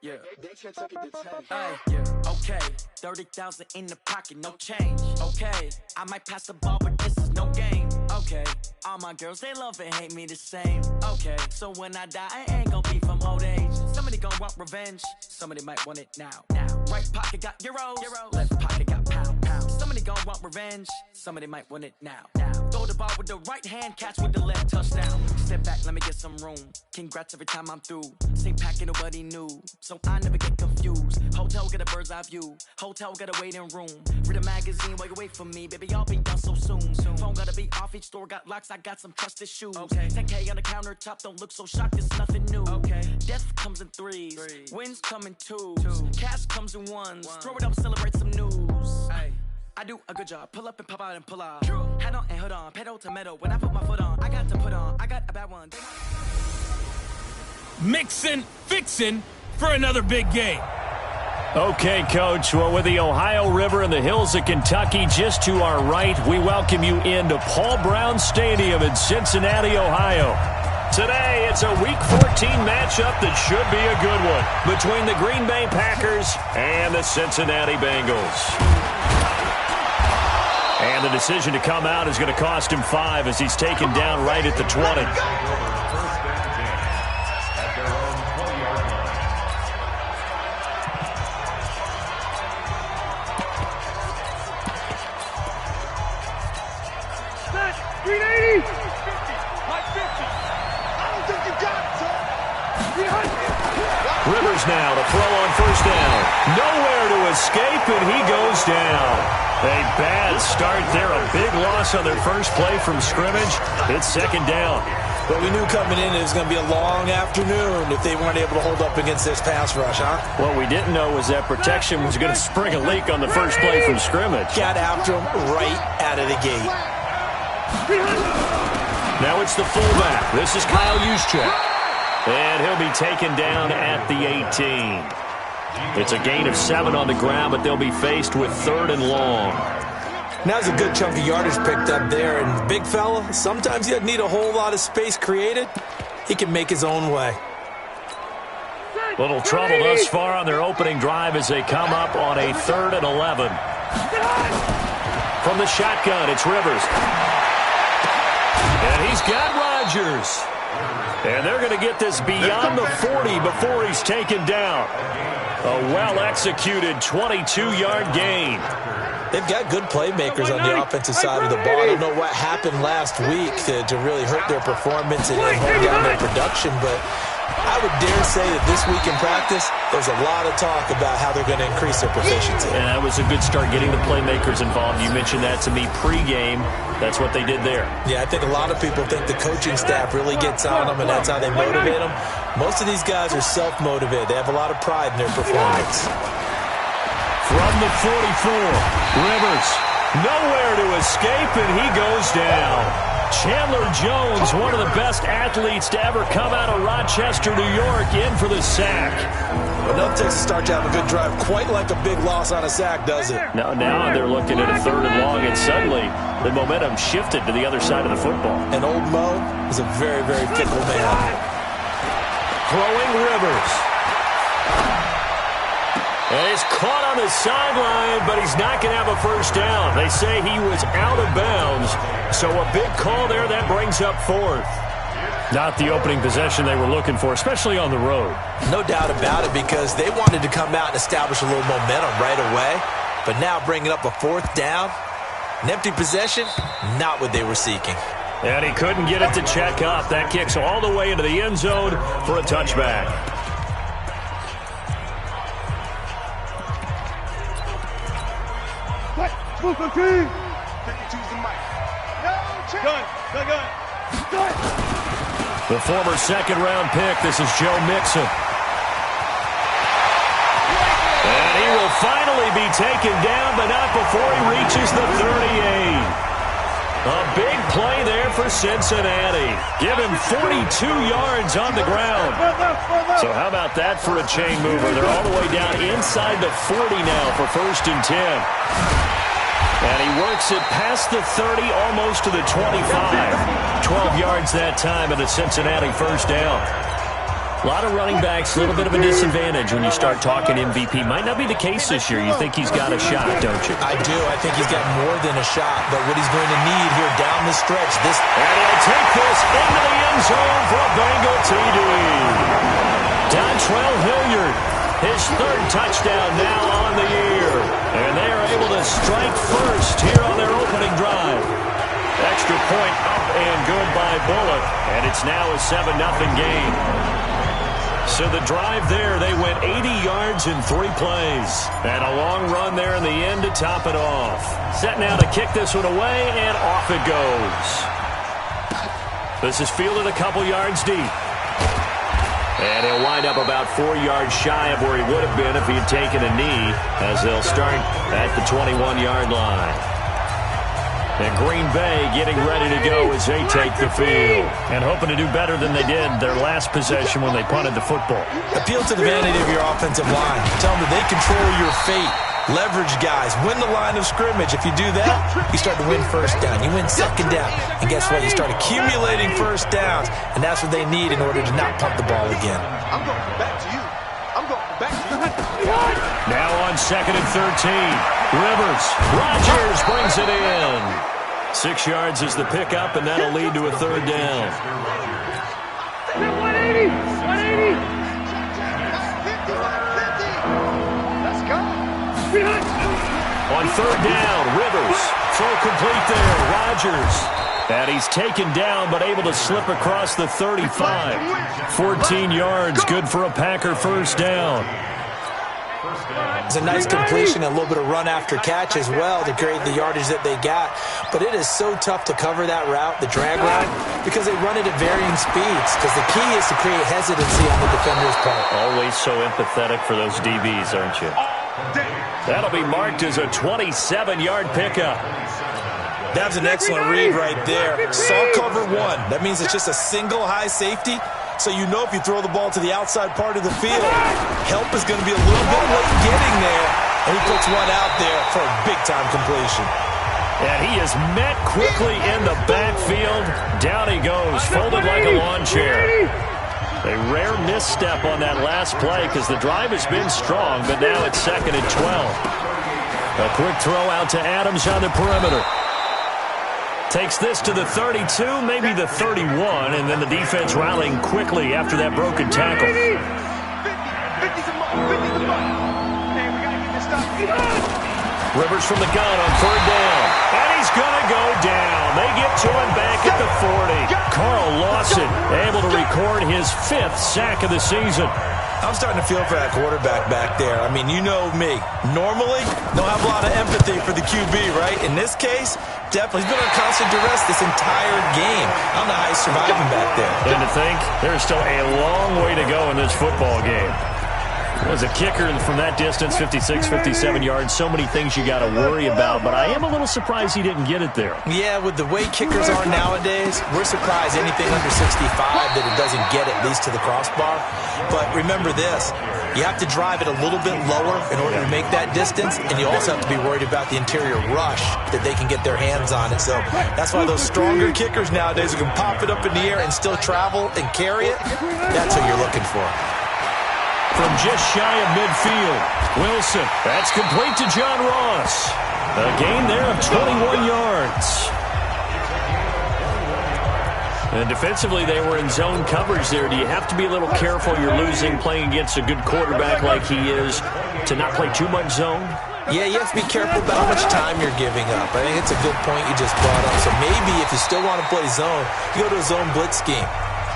Yeah. Okay. 30,000 in the pocket, no change. Okay. I might pass the ball, but this is no game. Okay. All my girls, they love and hate me the same. Okay. So when I die, I ain't gonna be from old age. Somebody gonna want revenge. Somebody might want it now. Right pocket got euros. Left pocket got pounds. Somebody gonna want revenge. Somebody might want it now. Throw the ball with the right hand, catch with the left, touchdown. Step back, let me get some room. Congrats every time I'm through. Same packet, nobody knew. So I never get confused. Hotel get a bird's eye view. Hotel got a waiting room. Read a magazine while you wait for me. Baby, I'll be done so soon. Phone gotta be off, each store got locks. I got some trusted shoes. 10K on the countertop, don't look so shocked, it's nothing new. Death comes in threes. Wins come in twos. Cash comes in ones. Throw it up, celebrate some news. I do a good job. Pull up and pop out and pull out. Hat on and hood on. Pedal to metal. When I put my foot on, I got to put on. I got a bad one. Mixin', fixin' for another big game. Okay, Coach. Well, with the Ohio River and the hills of Kentucky just to our right, we welcome you into Paul Brown Stadium in Cincinnati, Ohio. Today, it's a Week 14 matchup that should be a good one between the Green Bay Packers and the Cincinnati Bengals. And the decision to come out is going to cost him 5 as he's taken down right at the 20. Rivers now to throw on first down. Nowhere to escape, and he goes down. A bad start there. A big loss on their first play from scrimmage. It's second down. But we knew coming in it was going to be a long afternoon if they weren't able to hold up against this pass rush, huh? What we didn't know was that protection was going to spring a leak on the first play from scrimmage. Got after him right out of the gate. Now it's the fullback. This is Kyle Juszczyk. And he'll be taken down at the 18. It's a gain of 7 on the ground, but they'll be faced with 3rd and long. Now there's a good chunk of yardage picked up there. And big fella, sometimes he doesn't need a whole lot of space created. He can make his own way. Little trouble thus far on their opening drive as they come up on a 3rd and 11. From the shotgun, it's Rivers. And he's got Rodgers. And they're going to get this beyond the 40 before he's taken down. A well-executed 22-yard gain. They've got good playmakers on the offensive side of the ball. I don't know what happened last week to really hurt their performance and hold down their production, but I would dare say that this week in practice, there's a lot of talk about how they're going to increase their proficiency. And that was a good start getting the playmakers involved. You mentioned that to me pregame. That's what they did there. Yeah, I think a lot of people think the coaching staff really gets on them, and that's how they motivate them. Most of these guys are self-motivated. They have a lot of pride in their performance. From the 44, Rivers, nowhere to escape, and he goes down. Chandler Jones, one of the best athletes to ever come out of Rochester, New York, in for the sack. Well, no Texas start to have a good drive, quite like a big loss on a sack, does it? Now they're looking at a 3rd and long, and suddenly the momentum shifted to the other side of the football. And old Mo is a very, very fickle man. Throwing Rivers. And he's caught on the sideline, but he's not going to have a first down. They say he was out of bounds, so a big call there. That brings up 4th. Not the opening possession they were looking for, especially on the road. No doubt about it, because they wanted to come out and establish a little momentum right away. But now bringing up a 4th down, an empty possession, not what they were seeking. And he couldn't get it to check up. That kicks all the way into the end zone for a touchback. The former 2nd-round pick, this is Joe Mixon. And he will finally be taken down, but not before he reaches the 38. A big play there for Cincinnati. Give him 42 yards on the ground. So how about that for a chain mover? They're all the way down inside the 40 now for 1st and 10. And he works it past the 30, almost to the 25. 12 yards that time, and a Cincinnati first down. A lot of running backs, a little bit of a disadvantage when you start talking MVP. Might not be the case this year. You think he's got a shot, don't you? I do. I think he's got more than a shot. But what he's going to need here down the stretch. And he'll take this into the end zone for a Bengal TD. Dontrell Hilliard, his third touchdown now on the year. And they are able to strike first here on their opening drive. Extra point up and good by Bullock. And it's now a 7-0 game. So the drive there, they went 80 yards in 3 plays. And a long run there in the end to top it off. Set now to kick this one away, and off it goes. This is fielded a couple yards deep. And he'll wind up about 4 yards shy of where he would have been if he had taken a knee, as they'll start at the 21-yard line. And Green Bay getting ready to go as they take the field. And hoping to do better than they did their last possession when they punted the football. Appeal to the vanity of your offensive line. Tell them that they control your fate. Leverage guys. Win the line of scrimmage. If you do that, you start to win first down. You win second down. And guess what? You start accumulating first downs. And that's what they need in order to not punt the ball again. I'm going back to you. I'm going back to you. Now on 2nd and 13. Rivers. Rodgers brings it in. 6 yards is the pickup, and that'll lead to a third down. 180. 180. Let's go. On third down, Rivers. Throw complete there. Rodgers. And he's taken down, but able to slip across the 35. 14 yards, good for a Packer first down. It's a nice completion, a little bit of run after catch as well to create the yardage that they got. But it is so tough to cover that route, the drag route, because they run it at varying speeds. Because the key is to create hesitancy on the defender's part. Always so empathetic for those DBs, aren't you? That'll be marked as a 27-yard pickup. That was an excellent read right there. Saw cover 1. That means it's just a single high safety. So you know if you throw the ball to the outside part of the field, help is going to be a little bit late getting there. And he puts one out there for a big-time completion. And he is met quickly in the backfield. Down he goes, folded like a lawn chair. A rare misstep on that last play because the drive has been strong, but now it's 2nd and 12. A quick throw out to Adams on the perimeter. Takes this to the 32, maybe the 31, and then the defense rallying quickly after that broken tackle. Rivers from the gun on third down. And he's going to go down. They get to him back at the 40. Carl Lawson able to record his 5th sack of the season. I'm starting to feel for that quarterback back there. I mean, you know me. Normally, don't have a lot of empathy for the QB, right? In this case, definitely. He's been under constant duress this entire game. I don't know how he's surviving back there. And to think, there's still a long way to go in this football game. As a kicker from that distance, 56, 57 yards, so many things you got to worry about, but I am a little surprised he didn't get it there. Yeah, with the way kickers are nowadays, we're surprised anything under 65 that it doesn't get at least to the crossbar. But remember this, you have to drive it a little bit lower in order to make that distance, and you also have to be worried about the interior rush that they can get their hands on it. So that's why those stronger kickers nowadays who can pop it up in the air and still travel and carry it, that's what you're looking for. From just shy of midfield, Wilson. That's complete to John Ross. A gain there of 21 yards. And defensively, they were in zone coverage there. Do you have to be a little careful you're losing playing against a good quarterback like he is to not play too much zone? Yeah, you have to be careful about how much time you're giving up. I think it's a good point you just brought up. So maybe if you still want to play zone, you go to a zone blitz scheme.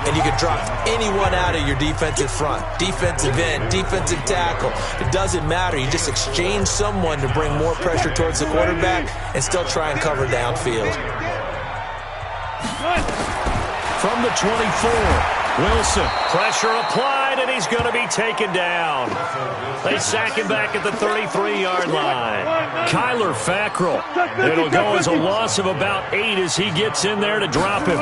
And you can drop anyone out of your defensive front. Defensive end, defensive tackle. It doesn't matter. You just exchange someone to bring more pressure towards the quarterback and still try and cover downfield. From the 24, Wilson. Pressure applied, and he's going to be taken down. They sack him back at the 33-yard line. Kyler Fackrell. It'll go as a loss of about 8 as he gets in there to drop him.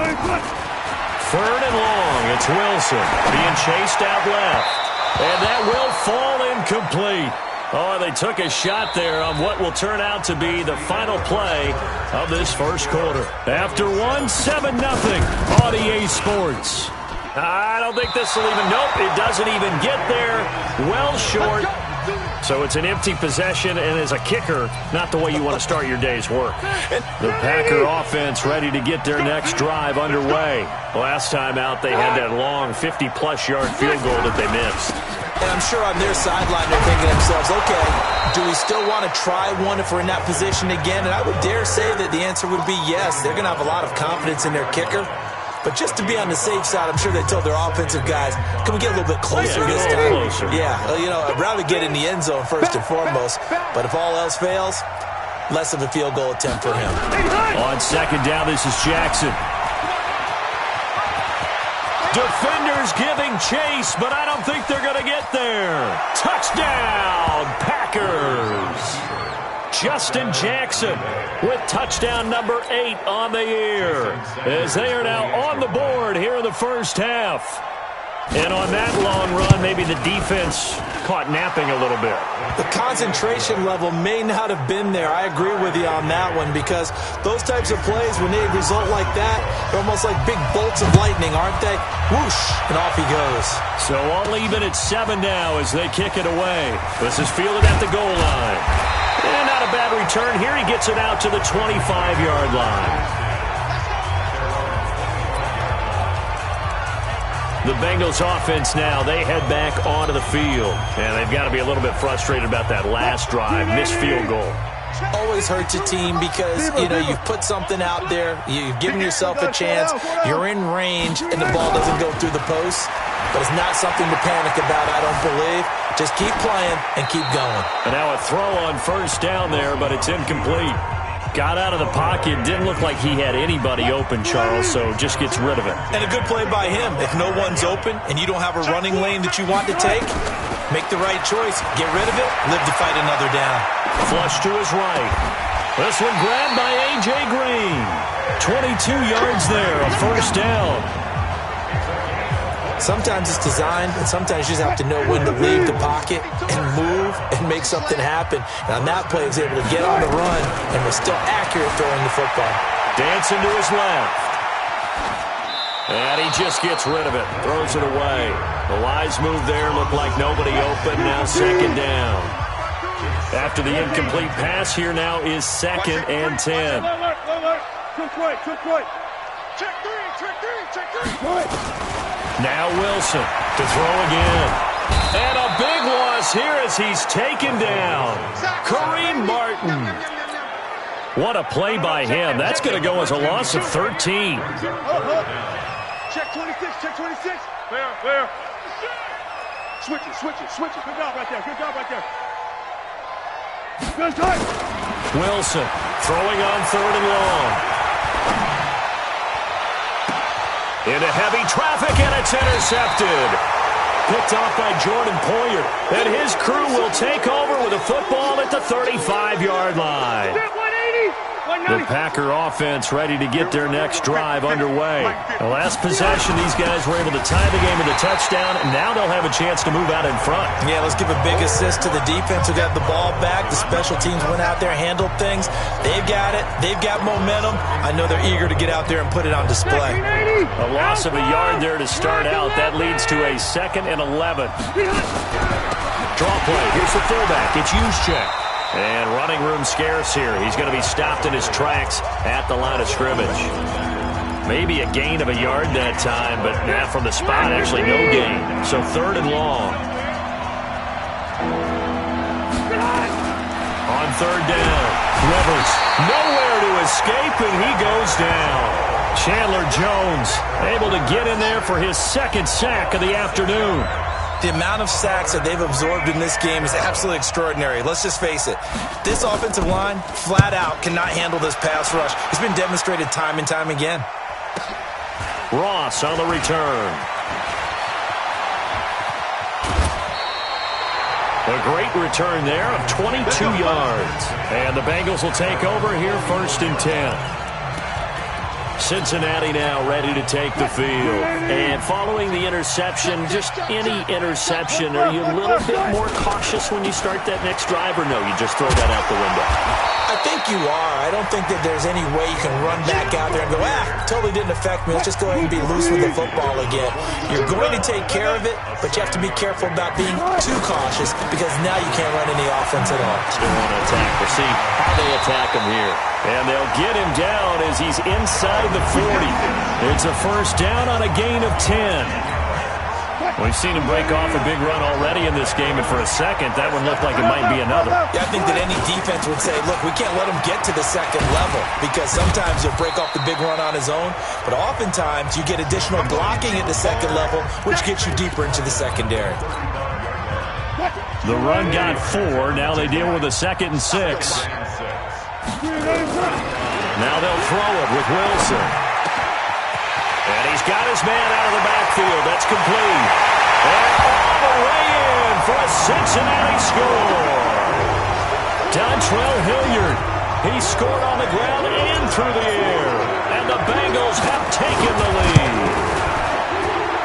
3rd and long, it's Wilson being chased out left. And that will fall incomplete. Oh, they took a shot there on what will turn out to be the final play of this first quarter. After one, 7-0 on EA Sports. I don't think this will even, nope, it doesn't even get there. Well short. So it's an empty possession, and as a kicker, not the way you want to start your day's work. The Packer offense ready to get their next drive underway. Last time out, they had that long 50-plus yard field goal that they missed. And I'm sure on their sideline they're thinking to themselves, okay, do we still want to try one if we're in that position again? And I would dare say that the answer would be yes. They're going to have a lot of confidence in their kicker. But just to be on the safe side, I'm sure they told their offensive guys, can we get a little bit closer this time? Closer. Yeah, I'd rather get in the end zone first and foremost. But if all else fails, less of a field goal attempt for him. On second down, this is Jackson. Defenders giving chase, but I don't think they're going to get there. Touchdown, Packers. Justin Jackson with touchdown number 8 on the year, as they are now on the board here in the first half. And on that long run, maybe the defense caught napping a little bit. The concentration level may not have been there. I agree with you on that one, because those types of plays, when they result like that, they're almost like big bolts of lightning, aren't they? Whoosh, and off he goes. So all even at 7 now as they kick it away. This is fielded at the goal line. And not a bad return here. He gets it out to the 25-yard line. The Bengals offense now, they head back onto the field. And they've got to be a little bit frustrated about that last drive, missed field goal. Always hurts a team because, you've put something out there, you've given yourself a chance, you're in range, and the ball doesn't go through the post. But it's not something to panic about, I don't believe. Just keep playing and keep going. And now a throw on first down there, but it's incomplete. Got out of the pocket. Didn't look like he had anybody open, Charles, so just gets rid of it. And a good play by him. If no one's open and you don't have a running lane that you want to take, make the right choice. Get rid of it. Live to fight another down. Flush to his right. This one grabbed by A.J. Green. 22 yards there, a first down. Sometimes it's designed, and sometimes you just have to know when to leave the pocket and move and make something happen. And on that play, he was able to get on the run and was still accurate throwing the football. Dancing to his left. And he just gets rid of it, throws it away. The wise move there, looked like nobody open, now second down. After the incomplete pass, here now is 2nd and 10. Now Wilson to throw again. And a big loss here as he's taken down. Kareem Martin. What a play by him. That's going to go as a loss of 13. Check 26, check 26. Fair. Switch it. Good job right there. Good time. Wilson throwing on 3rd and long. Into heavy traffic, and it's intercepted. Picked off by Jordan Poyer. And his crew will take over with a football at the 35-yard line. The Packer offense ready to get their next drive underway. The last possession, these guys were able to tie the game with a touchdown, and now they'll have a chance to move out in front. Yeah, let's give a big assist to the defense who got the ball back. The special teams went out there, handled things. They've got it. They've got momentum. I know they're eager to get out there and put it on display. A loss of a yard there to start out. That leads to a 2nd and 11. Draw play. Here's the fullback. It's Juszczyk. And running room scarce here. He's going to be stopped in his tracks at the line of scrimmage. Maybe a gain of a yard that time, but now from the spot, actually no gain. So 3rd and long. On 3rd down, Rivers nowhere to escape, and he goes down. Chandler Jones able to get in there for his 2nd sack of the afternoon. The amount of sacks that they've absorbed in this game is absolutely extraordinary. Let's just face it. This offensive line, flat out, cannot handle this pass rush. It's been demonstrated time and time again. Ross on the return. A great return there of 22 yards. And the Bengals will take over here 1st and 10. Cincinnati now ready to take the field. And following the interception, just any interception, are you a little bit more cautious when you start that next drive, or no, you just throw that out the window? I think you are. I don't think that there's any way you can run back out there and go, totally didn't affect me. Let's just go ahead and be loose with the football again. You're going to take care of it, but you have to be careful about being too cautious because now you can't run any offense at all. Still want to attack. We'll see how they attack him here. And they'll get him down as he's inside the 40. It's a first down on a gain of 10. We've seen him break off a big run already in this game, and for a second, that one looked like it might be another. Yeah, I think that any defense would say, look, we can't let him get to the second level because sometimes he'll break off the big run on his own, but oftentimes you get additional blocking at the second level, which gets you deeper into the secondary. The run got 4. Now they deal with a 2nd and 6. Now they'll throw it with Wilson. And he's got his man out of the backfield. That's complete. And all the way in for a Cincinnati score. Dontrell Hilliard. He scored on the ground and through the air. And the Bengals have taken the lead.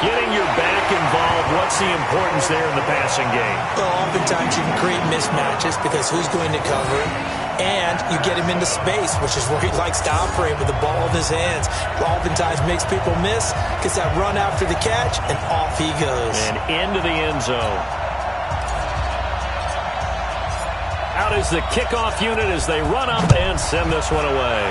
Getting your back involved, what's the importance there in the passing game? Well, oftentimes you can create mismatches because who's going to cover him? And you get him into space, which is where he likes to operate with the ball in his hands. Oftentimes makes people miss, gets that run after the catch, and off he goes. And into the end zone. Out is the kickoff unit as they run up and send this one away.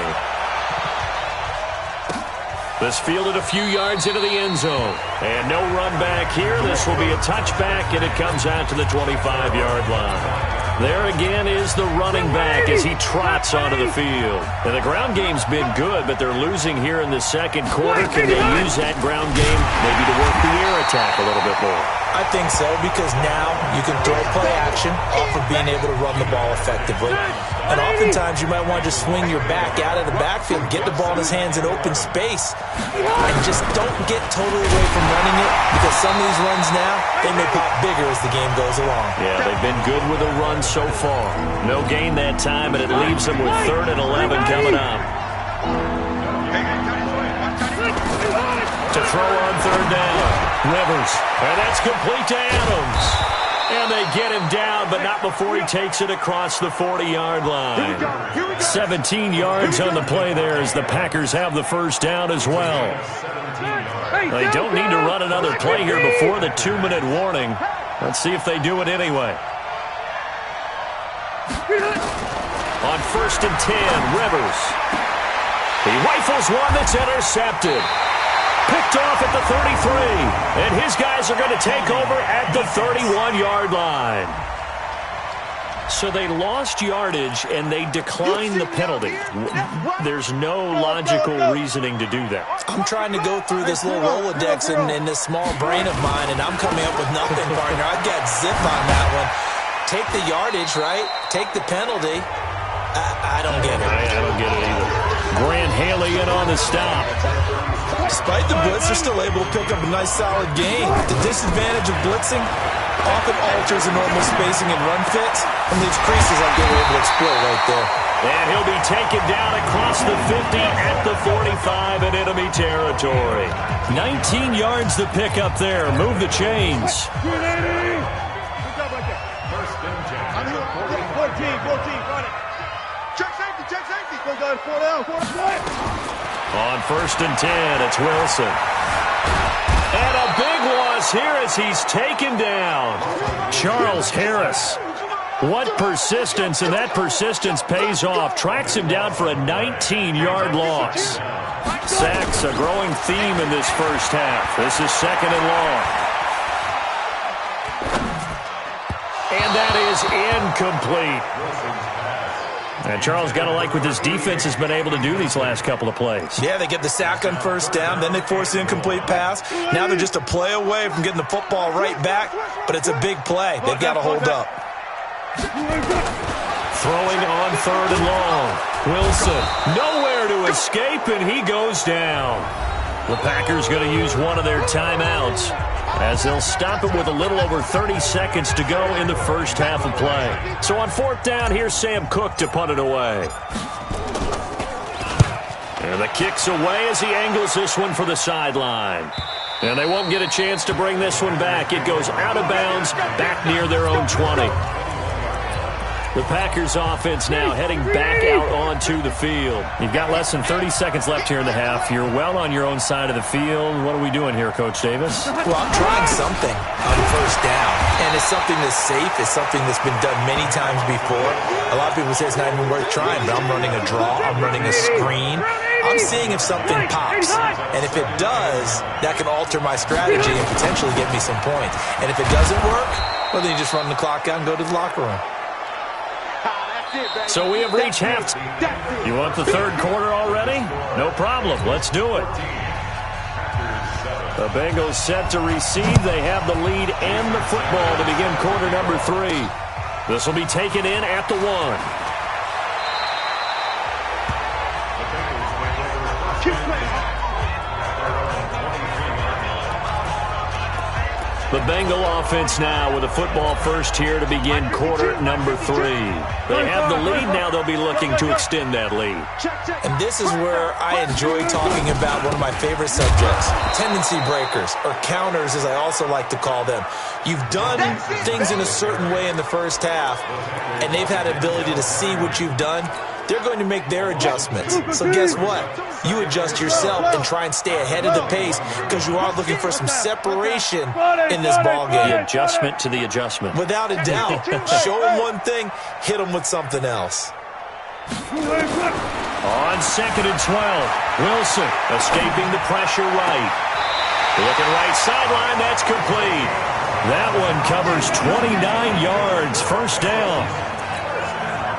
This fielded a few yards into the end zone. And no run back here. This will be a touchback, and it comes out to the 25-yard line. There again is the running back as he trots onto the field. And the ground game's been good, but they're losing here in the second quarter. Can they use that ground game maybe to work the air attack a little bit more? I think so, because now you can throw play action off of being able to run the ball effectively. And oftentimes you might want to just swing your back out of the backfield, get the ball in his hands in open space, and just don't get totally away from running it, because some of these runs now, they may pop bigger as the game goes along. Yeah, they've been good with the run so far. No gain that time, and it leaves them with 3rd and 11 coming up. To throw on 3rd down, Rivers, and that's complete to Adams. And they get him down, but not before he takes it across the 40-yard line. 17 yards on the play there as the Packers have the first down as well. They don't need to run another play here before the 2-minute warning. Let's see if they do it anyway. On 1st and 10, Rivers. He rifles one that's intercepted. Picked off at the 33, and his guys are going to take over at the 31-yard line. So they lost yardage, and they declined the penalty. There's no logical reasoning to do that. I'm trying to go through this little Rolodex in this small brain of mine, and I'm coming up with nothing, partner. I've got zip on that one. Take the yardage, right? Take the penalty. I don't get it. I don't get it either. Grant Haley in on the stop. Despite the blitz, they're still able to pick up a nice solid gain. The disadvantage of blitzing often alters the normal spacing and run fits, and leaves creases like they were able to exploit right there. And he'll be taken down across the 50 at the 45 in enemy territory. 19 yards to pick up there. Move the chains. 14, got it. Check safety. Go down, 4 down, 4 down. On 1st and 10, it's Wilson. And a big loss here as he's taken down. Charles Harris. What persistence, and that persistence pays off. Tracks him down for a 19-yard loss. Sacks a growing theme in this first half. This is 2nd and long. And that is incomplete. And Charles got to like what this defense has been able to do these last couple of plays. Yeah, they get the sack on 1st down, then they force the incomplete pass. Now they're just a play away from getting the football right back, but it's a big play. They've got to hold up. Throwing on 3rd and long. Wilson, nowhere to escape, and he goes down. The Packers going to use one of their timeouts as they'll stop it with a little over 30 seconds to go in the first half of play. So on 4th down, here's Sam Cook to punt it away. And the kick's away as he angles this one for the sideline. And they won't get a chance to bring this one back. It goes out of bounds, back near their own 20. The Packers offense now heading back out onto the field. You've got less than 30 seconds left here in the half. You're well on your own side of the field. What are we doing here, Coach Davis? Well, I'm trying something on first down. And it's something that's safe. It's something that's been done many times before. A lot of people say it's not even worth trying, but I'm running a draw. I'm running a screen. I'm seeing if something pops. And if it does, that can alter my strategy and potentially get me some points. And if it doesn't work, well, then you just run the clock out and go to the locker room. So we have reached half. You want the third quarter already? No problem. Let's do it. The Bengals set to receive. They have the lead and the football to begin quarter number 3. This will be taken in at the 1. The Bengal offense now with a football first here to begin quarter number 3. They have the lead. Now they'll be looking to extend that lead. And this is where I enjoy talking about one of my favorite subjects, tendency breakers, or counters as I also like to call them. You've done things in a certain way in the first half, and they've had the ability to see what you've done. They're going to make their adjustments. So guess what? You adjust yourself and try and stay ahead of the pace because you are looking for some separation in this ballgame. The adjustment to the adjustment. Without a doubt. Show them one thing, hit them with something else. On 2nd and 12, Wilson escaping the pressure right. Looking right sideline, that's complete. That one covers 29 yards, first down.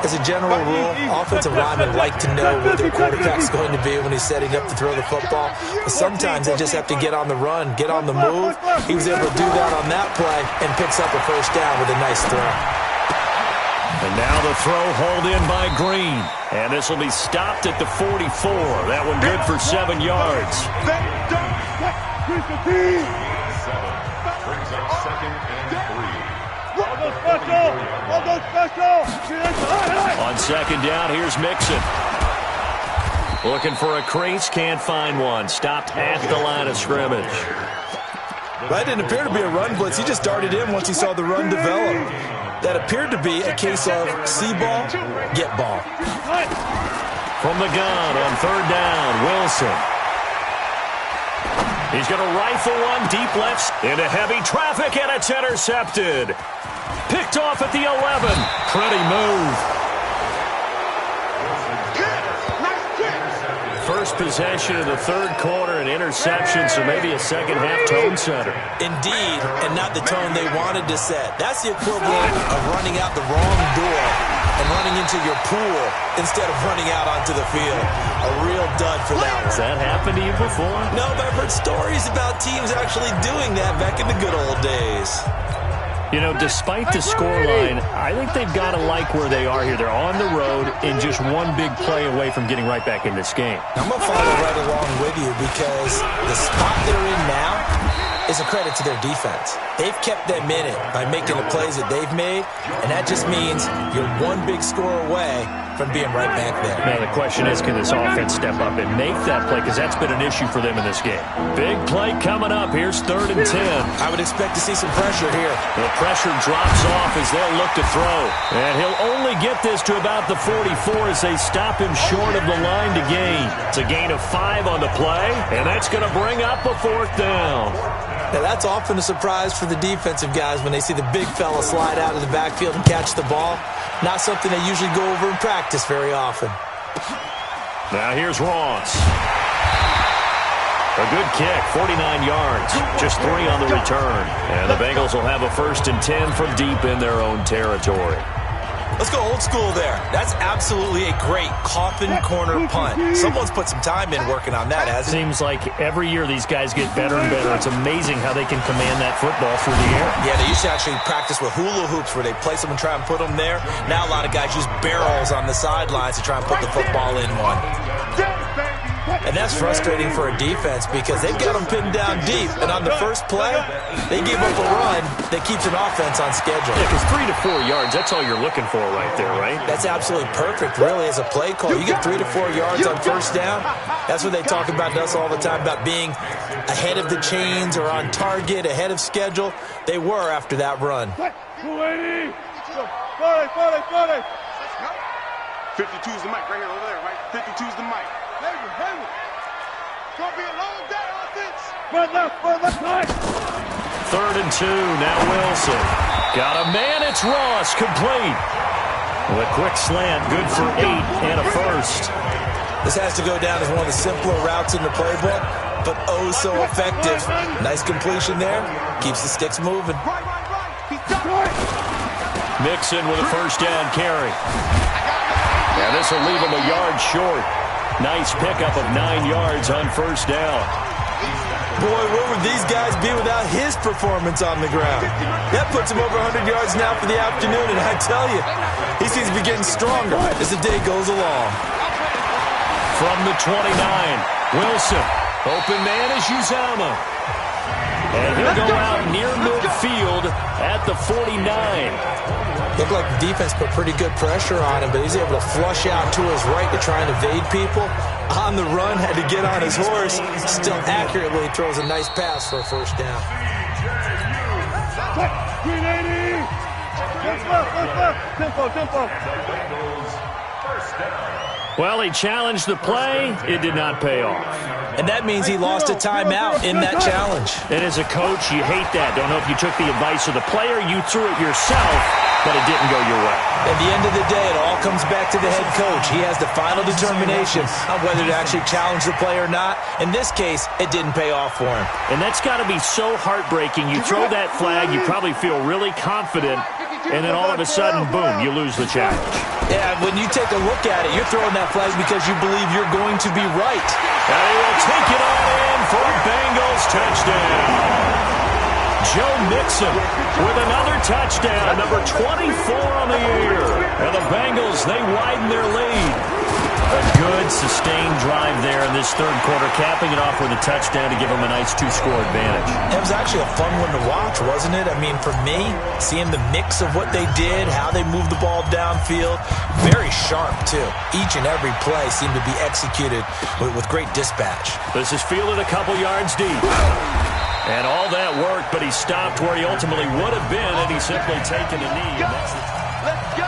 As a general rule, offensive linemen like to know where their quarterback's going to be when he's setting up to throw the football. But sometimes they just have to get on the run, get on the move. He was able to do that on that play and picks up a first down with a nice throw. And now the throw hauled in by Green. And this will be stopped at the 44. That one good for 7 yards. On 2nd down, here's Mixon. Looking for a crease, can't find one. Stopped at the line of scrimmage. That didn't appear to be a run blitz. He just darted in once he saw the run develop. That appeared to be a case of see ball, get ball. From the gun on 3rd down, Wilson. He's going to rifle one deep left into heavy traffic, and it's intercepted. Picked off at the 11. Pretty move. First possession of the 3rd quarter, an interception, so maybe a second-half tone setter. Indeed, and not the tone they wanted to set. That's the equivalent of running out the wrong door and running into your pool instead of running out onto the field. A real dud for that one. Has that happened to you before? No, but I've heard stories about teams actually doing that back in the good old days. You know, despite the scoreline, I think they've got to like where they are here. They're on the road and just one big play away from getting right back in this game. I'm going to follow right along with you because the spot they're in now is a credit to their defense. They've kept them in it by making the plays that they've made, and that just means you're one big score away from being right back there. Now, the question is, can this offense step up and make that play? Because that's been an issue for them in this game. Big play coming up. Here's 3rd and 10. I would expect to see some pressure here. The pressure drops off as they'll look to throw. And he'll only get this to about the 44 as they stop him short of the line to gain. It's a gain of 5 on the play, and that's going to bring up a 4th down. Now, that's often a surprise for the defensive guys when they see the big fella slide out of the backfield and catch the ball. Not something they usually go over in practice very often. Now here's Ross. A good kick, 49 yards, just 3 on the return. And the Bengals will have a 1st and 10 from deep in their own territory. Let's go old school there. That's absolutely a great coffin corner punt. Someone's put some time in working on that, hasn't it? Seems like every year these guys get better and better. It's amazing how they can command that football through the air. Yeah, they used to actually practice with hula hoops where they place them and try and put them there. Now a lot of guys use barrels on the sidelines to try and put the football in one. And that's frustrating for a defense because they've got them pinned down deep. And on the first play, they gave up a run that keeps an offense on schedule. Yeah, because 3 to 4 yards, that's all you're looking for right there, right? That's absolutely perfect, really, as a play call. You get 3 to 4 yards on first down. That's what they talk about to us all the time, about being ahead of the chains or on target, ahead of schedule. They were after that run. 52 is the mic right here, over there, right? 52 is the mic. It's going to be a long day, offense. Run left. 3rd and 2, now Wilson. Got a man, it's Ross, complete. With a quick slant, good for 8 and a first. This has to go down as one of the simpler routes in the playbook, but oh so effective. Nice completion there. Keeps the sticks moving. Mixon with a first down carry. And this will leave him a yard short. Nice pickup of 9 yards on first down. Boy, where would these guys be without his performance on the ground? That puts him over 100 yards now for the afternoon, and I tell you, he seems to be getting stronger as the day goes along. From the 29, Wilson. Open man is Uzama. And he'll go out near midfield at the 49. Looked like the defense put pretty good pressure on him, but he's able to flush out to his right to try and evade people. On the run, had to get on his horse. Still accurately throws a nice pass for a first down. 380. Tempo. Well, he challenged the play. It did not pay off. And that means he lost a timeout in that challenge. And as a coach, you hate that. Don't know if you took the advice of the player. You threw it yourself, but it didn't go your way. At the end of the day, it all comes back to the head coach. He has the final determination on whether to actually challenge the play or not. In this case, it didn't pay off for him. And that's got to be so heartbreaking. You throw that flag, you probably feel really confident, and then all of a sudden, boom, you lose the challenge. Yeah, when you take a look at it, you're throwing that flag because you believe you're going to be right. And he will take it on in for a Bengals touchdown. Joe Mixon with another touchdown, number 24 on the year. And the Bengals, they widen their lead. A good, sustained drive there in this third quarter, capping it off with a touchdown to give them a nice 2-score advantage. It was actually a fun one to watch, wasn't it? I mean, for me, seeing the mix of what they did, how they moved the ball downfield, very sharp, too. Each and every play seemed to be executed with great dispatch. This is fielded a couple yards deep. And all that worked, but he stopped where he ultimately would have been, and he's simply taken a knee. Let's go.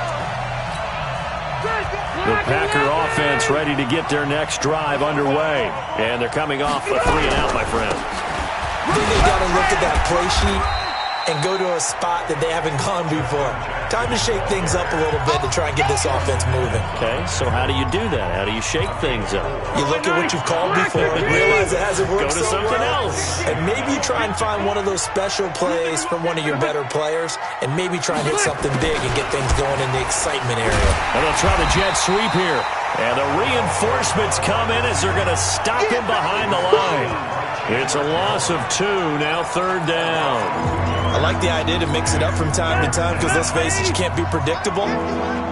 The Packer offense ready to get their next drive underway. And they're coming off a 3-and-out, my friend. I think they got to look at that play sheet and go to a spot that they haven't gone before. Time to shake things up a little bit to try and get this offense moving. Okay, so how do you do that? How do you shake things up? You look at what you've called before and realize it hasn't worked Go to so something well. else. And maybe try and find one of those special plays from one of your better players and maybe try and hit something big and get things going in the excitement area. And they'll try the jet sweep here. And the reinforcements come in as they're going to stop him behind the line. It's a loss of 2, now 3rd down. I like the idea to mix it up from time to time because, let's face it, you can't be predictable.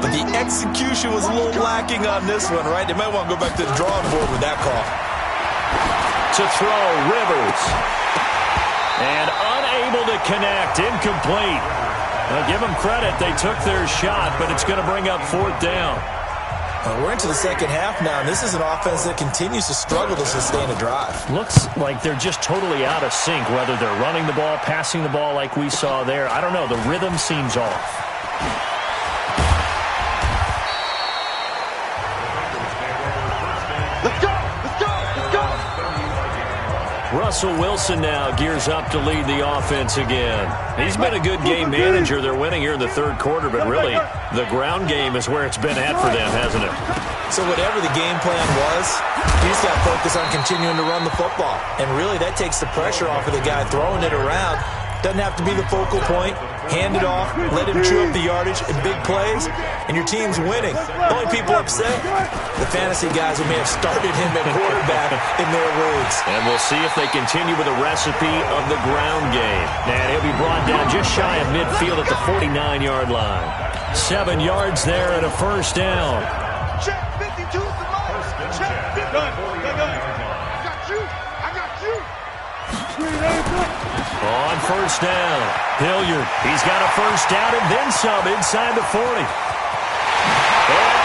But the execution was a little lacking on this one, right? They might want to go back to the drawing board with that call. To throw, Rivers. And unable to connect, incomplete. Now, give them credit, they took their shot, but it's going to bring up 4th down. We're into the second half now, and this is an offense that continues to struggle to sustain a drive. Looks like they're just totally out of sync, whether they're running the ball, passing the ball like we saw there. I don't know. The rhythm seems off. Russell Wilson now gears up to lead the offense again. He's been a good game manager. They're winning here in the third quarter, but really the ground game is where it's been at for them, hasn't it? So whatever the game plan was, you just got to focus on continuing to run the football. And really that takes the pressure off of the guy throwing it around. Doesn't have to be the focal point. Hand it off, let him chew up the yardage in big plays, and your team's winning. The only people upset, the fantasy guys who may have started him at quarterback in their leagues. And we'll see if they continue with the recipe of the ground game. And he'll be brought down just shy of midfield at the 49-yard line. 7 yards there and a first down. Check 52 is the mark. Check 52. On first down, Hilliard. He's got a first down and then some inside the 40. And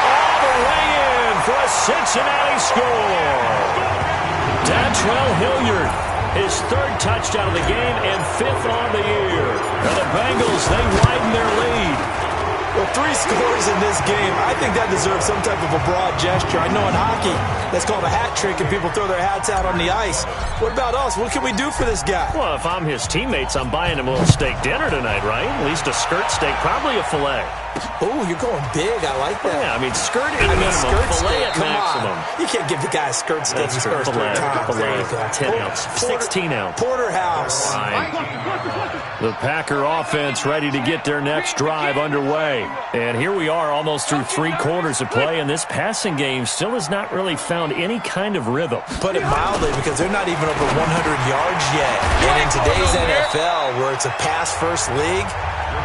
all the way in for a Cincinnati score. Dontrell Hilliard, his third touchdown of the game and fifth on the year. And the Bengals, they widen their lead. Well, 3 scores in this game. I think that deserves some type of a broad gesture. I know in hockey, that's called a hat trick, and people throw their hats out on the ice. What about us? What can we do for this guy? Well, if I'm his teammates, I'm buying him a little steak dinner tonight, right? At least a skirt steak, probably a filet. Oh, you're going big. I like that. Yeah, I mean, skirt at minimum, filet at maximum. You can't give the guy a skirt steak. That's first filet, 10 ounce, 16 ounce. Porterhouse. The Packer offense ready to get their next drive underway. And here we are almost through 3 quarters of play, and this passing game still has not really found any kind of rhythm. Put it mildly, because they're not even over 100 yards yet. And in today's NFL, where it's a pass-first league,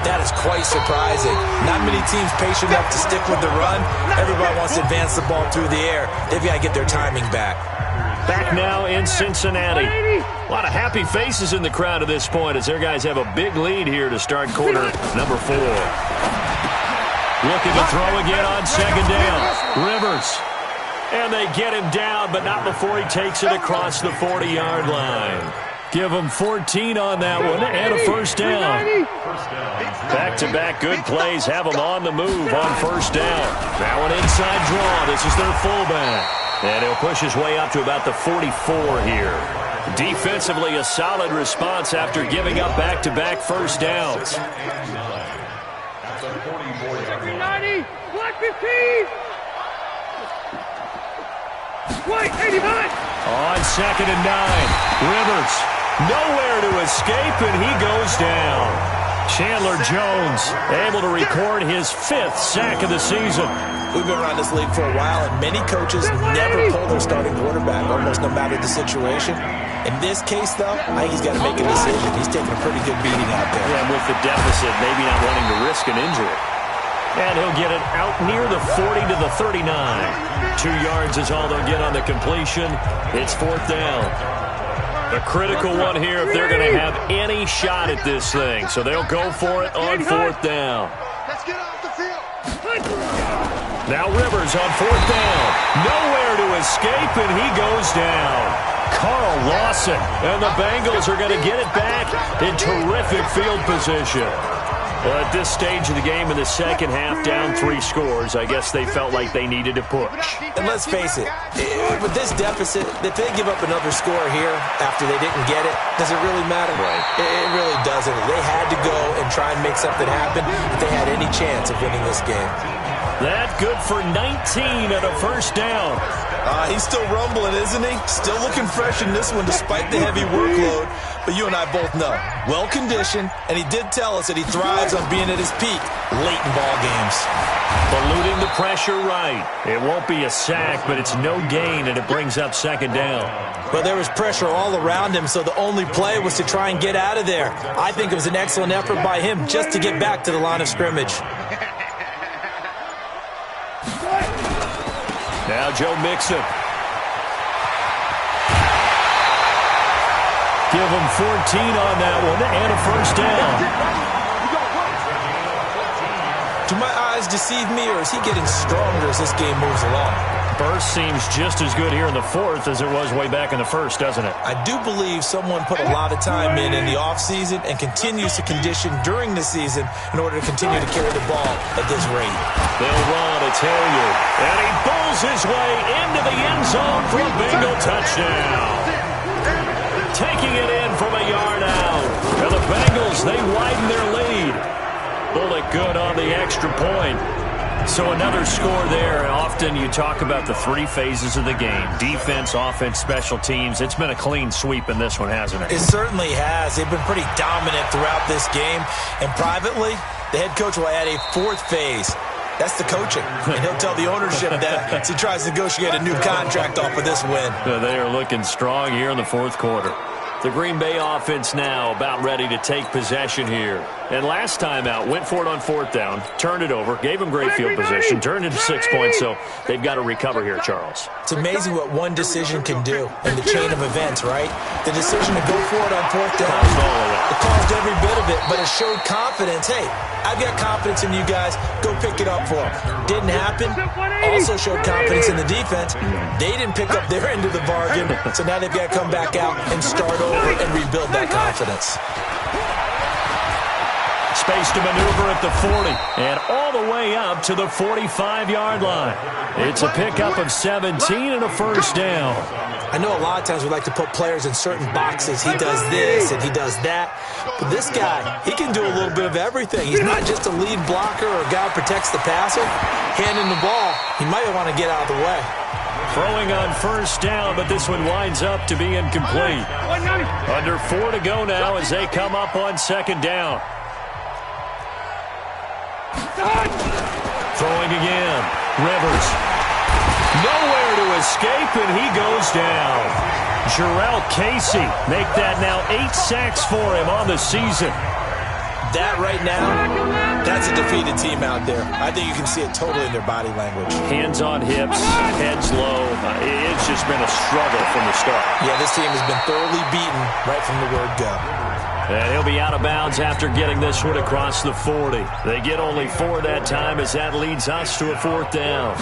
that is quite surprising. Not many teams patient enough to stick with the run. Everybody wants to advance the ball through the air. They've got to get their timing back. Back now in Cincinnati. A lot of happy faces in the crowd at this point as their guys have a big lead here to start quarter number 4. Looking to throw again on second down. Rivers. And they get him down, but not before he takes it across the 40-yard line. Give him 14 on that one and a first down. Back-to-back good plays have them on the move on first down. Now an inside draw. This is their fullback. And he'll push his way up to about the 44 here. Defensively, a solid response after giving up back-to-back first downs. 90, 115. White, 89. On second and 9, Rivers. Nowhere to escape, and he goes down. Chandler Jones able to record his 5th sack of the season. We've been around this league for a while, and many coaches never pull their starting quarterback, almost no matter the situation. In this case, though, I think he's got to make a decision. He's taking a pretty good beating out there. Yeah, with the deficit, maybe not wanting to risk an injury. And he'll get it out near the 40 to the 39. 2 yards is all they'll get on the completion. It's 4th down. A critical one here if they're going to have any shot at this thing. So they'll go for it on 4th down. Let's get off the field. Now Rivers on 4th down. Nowhere to escape, and he goes down. Carl Lawson. And the Bengals are going to get it back in terrific field position. Well, at this stage of the game in the second half, down 3 scores, I guess they felt like they needed to push. And let's face it, with this deficit, if they give up another score here after they didn't get it, does it really matter? Right. It really doesn't. They had to go and try and make something happen if they had any chance of winning this game. That good for 19 at a first down. He's still rumbling, isn't he? Still looking fresh in this one despite the heavy workload. But you and I both know, well-conditioned, and he did tell us that he thrives on being at his peak late in ball games. Eluding the pressure right. It won't be a sack, but it's no gain, and it brings up second down. But there was pressure all around him, so the only play was to try and get out of there. I think it was an excellent effort by him just to get back to the line of scrimmage. Now Joe Mixon. Give him 14 on that one and a first down. Do my eyes deceive me, or is he getting stronger as this game moves along? Burst seems just as good here in the 4th as it was way back in the 1st, doesn't it? I do believe someone put a lot of time in the offseason and continues to condition during the season in order to continue to carry the ball at this rate. They'll run. It's Hilliard. And he bowls his way into the end zone for a Bengal touchdown. Taking it in from a yard out. And the Bengals, they widen their lead. Bullet good on the extra point. So another score there. Often you talk about the 3 phases of the game. Defense, offense, special teams. It's been a clean sweep in this one, hasn't it? It certainly has. They've been pretty dominant throughout this game. And privately, the head coach will add a 4th phase. That's the coaching. And he'll tell the ownership that as he tries to negotiate a new contract off of this win. They are looking strong here in the 4th quarter. The Green Bay offense now about ready to take possession here. And last time out, went for it on 4th down, turned it over, gave them great field position, turned into 6 points, so they've got to recover here, Charles. It's amazing what one decision can do in the chain of events, right? The decision to go for it on 4th down, it caused every bit of it, but it showed confidence. Hey, I've got confidence in you guys. Go pick it up for them. Didn't happen. Also showed confidence in the defense. They didn't pick up their end of the bargain, so now they've got to come back out and start over and rebuild that confidence. Space to maneuver at the 40 and all the way up to the 45-yard line. It's a pickup of 17 and a first down. I know a lot of times we like to put players in certain boxes. He does this and he does that. But this guy, he can do a little bit of everything. He's not just a lead blocker or a guy who protects the passer. Handing the ball, he might want to get out of the way. Throwing on first down, but this one winds up to be incomplete. Under 4 to go now as they come up on 2nd down. Throwing again. Rivers. Nowhere to escape, and he goes down. Jarrell Casey make that now 8 sacks for him on the season. That right now, that's a defeated team out there. I think you can see it totally in their body language. Hands on hips, heads low. It's just been a struggle from the start. Yeah, this team has been thoroughly beaten right from the word go. And he'll be out of bounds after getting this one across the 40. They get only 4 that time as that leads us to a 4th down.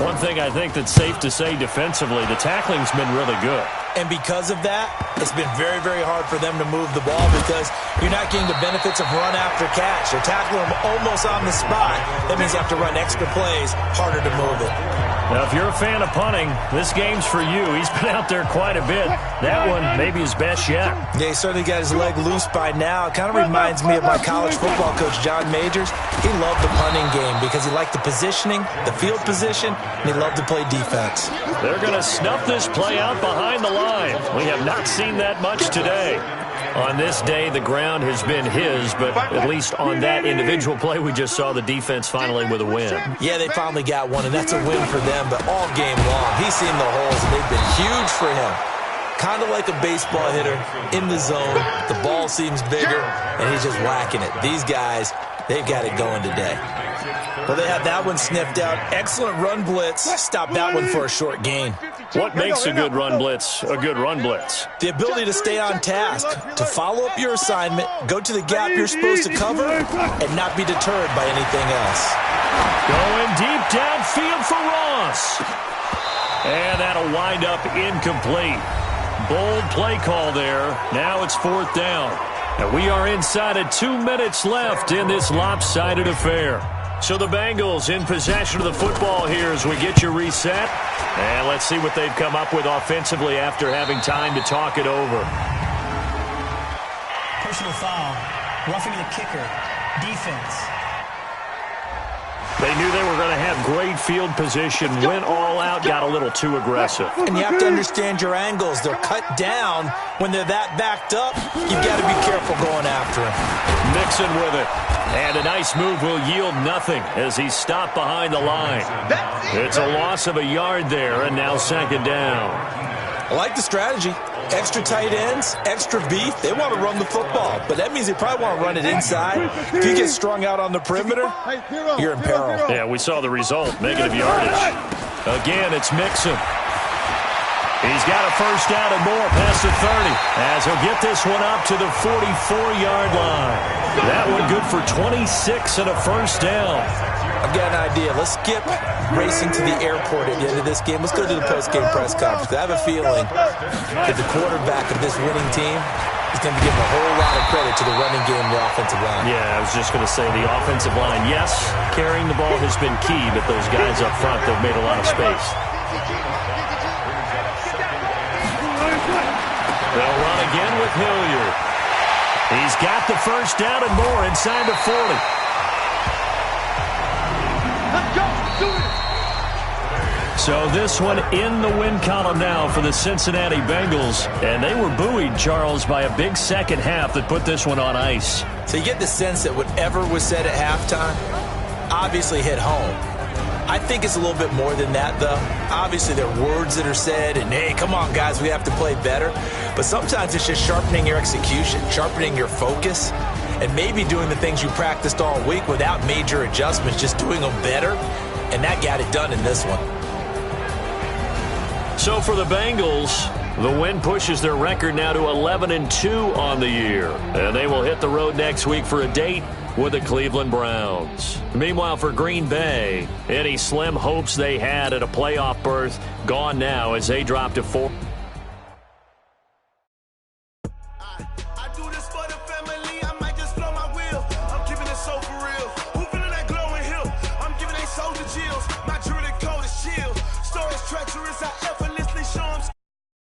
One thing I think that's safe to say defensively, the tackling's been really good. And because of that, it's been very, very hard for them to move the ball because you're not getting the benefits of run after catch. They're tackling them almost on the spot. That means you have to run extra plays, harder to move it. Now, if you're a fan of punting, this game's for you. He's been out there quite a bit. That one, maybe his best yet. Yeah, he certainly got his leg loose by now. It kind of reminds me of my college football coach, John Majors. He loved the punting game because he liked the positioning, the field position, and he loved to play defense. They're going to snuff this play out behind the line. We have not seen that much today. On this day, the ground has been his, but at least on that individual play, we just saw the defense finally with a win. Yeah, they finally got one, and that's a win for them, but all game long, he's seen the holes, and they've been huge for him. Kind of like a baseball hitter in the zone. The ball seems bigger, and he's just whacking it. These guys, they've got it going today. Well, they have that one sniffed out. Excellent run blitz. Stop that one for a short gain. What makes a good run blitz a good run blitz? The ability to stay on task, to follow up your assignment, go to the gap you're supposed to cover, and not be deterred by anything else. Going deep downfield for Ross. And that'll wind up incomplete. Bold play call there. Now it's 4th down. And we are inside of 2 minutes left in this lopsided affair. So the Bengals in possession of the football here as we get you reset. And let's see what they've come up with offensively after having time to talk it over. Personal foul. Roughing the kicker. Defense. They knew they were going to have great field position, went all out, got a little too aggressive. And you have to understand your angles. They're cut down. When they're that backed up, you've got to be careful going after him. Mixon with it. And a nice move will yield nothing as he's stopped behind the line. It's a loss of a yard there, and now 2nd down. I like the strategy. Extra tight ends, extra beef. They want to run the football, but that means they probably want to run it inside. If you get strung out on the perimeter, you're in peril. Yeah, we saw the result, negative yardage. Again, it's Mixon. He's got a first down and more past the 30 as he'll get this one up to the 44-yard line. That one good for 26 and a first down. I've got an idea. Let's skip racing to the airport at the end of this game. Let's go to the post-game press conference. I have a feeling that the quarterback of this winning team is going to give a whole lot of credit to the running game and the offensive line. Yeah, I was just going to say the offensive line, yes, carrying the ball has been key, but those guys up front, they've made a lot of space. They'll run again with Hilliard. He's got the first down and more inside the 40. So this one in the win column now for the Cincinnati Bengals. And they were buoyed, Charles, by a big second half that put this one on ice. So you get the sense that whatever was said at halftime obviously hit home. I think it's a little bit more than that, though. Obviously, there are words that are said, and, hey, come on, guys, we have to play better. But sometimes it's just sharpening your execution, sharpening your focus, and maybe doing the things you practiced all week without major adjustments, just doing them better. And that got it done in this one. So for the Bengals, the win pushes their record now to 11-2 on the year. And they will hit the road next week for a date with the Cleveland Browns. Meanwhile, for Green Bay, any slim hopes they had at a playoff berth gone now as they drop to 4.